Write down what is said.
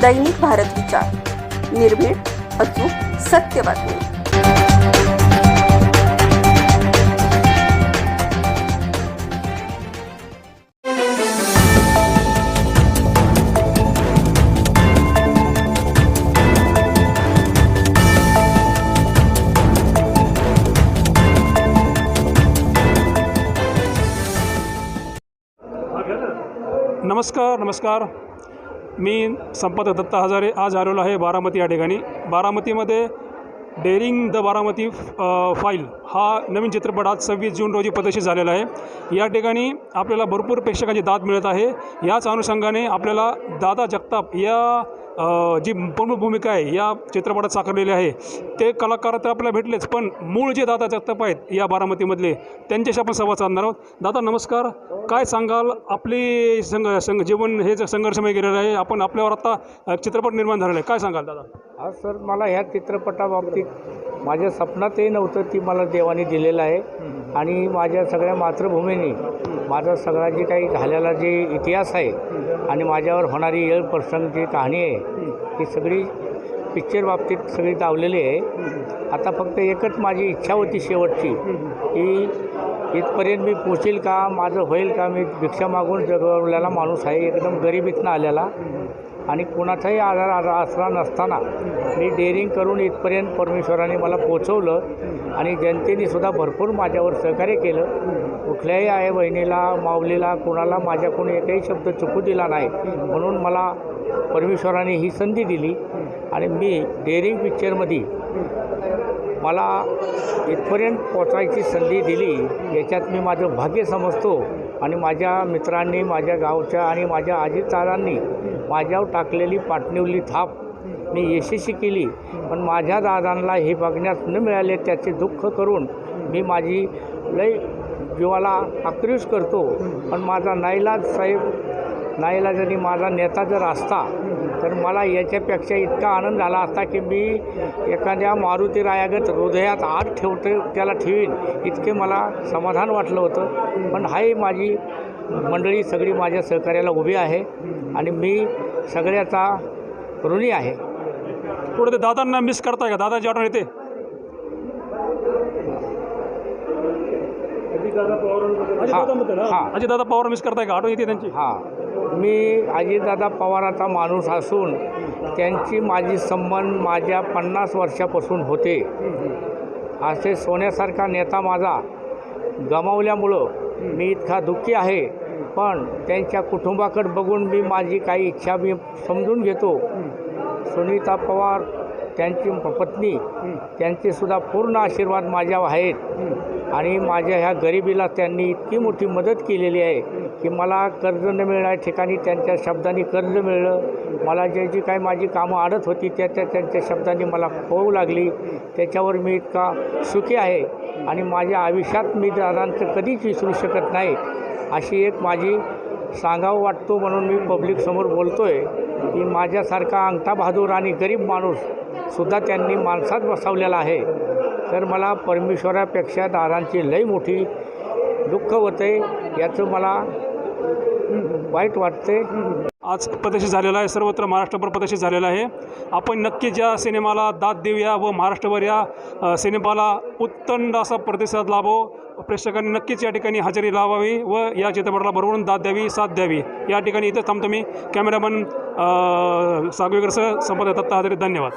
दैनिक भारत विचार, निर्भीड, अचूक, सत्य बातमी. नमस्कार. मी संपादक दत्ता हजारे आज आलेलो आहे बारामती या ठिकाणी. बारामतीमध्ये डेअरिंग द बारामती फाईल हा नवीन चित्रपट आज 26 जून रोजी प्रदर्शित झालेला आहे. या ठिकाणी आपल्याला भरपूर प्रेक्षकांची दाद मिळत आहे. याच अनुषंगाने आपल्याला दादा जगताप या जी प्रमुख भूमिका आहे या चित्रपटात साकारलेली आहे. ते कलाकार तर आपल्याला भेटलेच, पण मूळ जे दादा जगताप आहेत या बारामतीमधले त्यांच्याशी आपण संवाद साधणार आहोत. दादा नमस्कार. काय सांगाल, आपली जीवन हे जे संघर्षमय गेलेलं आहे, आपण आपल्यावर आता चित्रपट निर्माण झालेला आहे, काय सांगाल दादा? हा सर, मला ह्या चित्रपटाबाबतीत माझ्या स्वप्नातही नव्हतं, ती मला देवाने दिलेलं आहे. आणि माझ्या सगळ्या मातृभूमीने माझा सगळा जे काही झालेला जे इतिहास आहे आणि माझ्यावर होणारी येळ प्रसंग जी कहाणी आहे ती सगळी पिक्चर बाबतीत सगळी दावलेली आहे. आता फक्त एकच माझी इच्छा होती शेवटची, की इथपर्यंत मी पोचेल का, माझं होईल का. मी भिक्षा मागून जगवलेला माणूस आहे, एकदम गरिबीतनं आलेला, आणि कुणाचाही आसरा नसताना मी डेअरिंग करून इथपर्यंत परमेश्वराने मला पोचवलं. आणि जनतेनेसुद्धा भरपूर माझ्यावर सहकार्य केलं. कुठल्याही आई बहिणीला, माऊलीला, कुणाला माझ्याकडून एकही शब्द चुकू दिला नाही. म्हणून मला परमेश्वराने ही संधी दिली आणि मी डेअरिंग पिक्चरमध्ये मला इथपर्यंत पोचायची संधी दिली. याच्यात मी माझं भाग्य समजतो. आणि माझ्या मित्रांनी, माझ्या गावच्या आणि माझ्या आजीदादांनी माझ्यावर टाकलेली पाठणीवली थाप मी यशस्वी केली. पण माझ्या दादांना हे बघण्यास न मिळाले त्याचे दुःख करून मी माझी लय जीवाला आक्रोश करतो. पण माझा नाईलाज साहेब, नाईलाजाने माझा नेता जर असता तर मला याच्यापेक्षा इतका आनंद झाला असता की मी एखाद्या मारुती रायागत हृदयात आत ठेवतो त्याला ठेवीन, इतके मला समाधान वाटलं होतं. पण हाही माझी मंडळी सगळी माझ्या सहकार्याला उभी आहे आणि मी सगळ्याचा ऋणी आहे. पुढे ते दादांना मिस करताय का? दादाची आठवण येते? अजितदादा पवार मिस करताय का? आठवण येते त्यांची? हां, मी अजितदादा पवाराचा माणूस असून त्यांची माझी संबंध माझ्या 50 वर्षापासून होते. असे सोन्यासारखा नेता माझा गमावल्यामुळं मी इतका दुःखी आहे. पण त्यांच्या कुटुंबाकडे बघून मी माझी काही इच्छा मी समजून घेतो. सुनीता पवार, त्यांची पत्नी, त्यांचेसुद्धा पूर्ण आशीर्वाद माझ्यावर आहेत. आणि माझ्या ह्या गरिबीला त्यांनी इतकी मोठी मदत केलेली आहे की मला कर्ज न मिळणाऱ्या ठिकाणी त्यांच्या शब्दांनी कर्ज मिळलं. मला जी काही माझी कामं अडत होती त्यांच्या शब्दांनी मला होऊ लागली. त्याच्यावर मी इतका सुखी आहे. आणि माझ्या आयुष्यात मी दादांचं कधीच विसरू शकत नाही. अशी एक माझी सांगावं वाटतो म्हणून मी पब्लिकसमोर बोलतो आहे की माझ्यासारखा अंगठा बहादूर आणि गरीब माणूससुद्धा त्यांनी माणसात बसवलेला आहे. तर मला परमेश्वरापेक्षा दादांची लई मोठी दुःख होते, याचं मला वाईट वाटते. आज प्रदर्शित झालेला आहे, सर्वत्र महाराष्ट्रभर प्रदर्शित झालेला आहे. आपण नक्की ज्या सिनेमाला दाद देऊया व महाराष्ट्रभर या सिनेमाला उत्तम असा प्रतिसाद लाभो. प्रेक्षकांनी नक्कीच या ठिकाणी हजेरी लावावी व या चित्रपटाला भरभरून दाद द्यावी, साथ द्यावी. या ठिकाणी इथं थांबतो मी. कॅमेरामन सागवेकरसह संपादक दत्ता हजारे. धन्यवाद.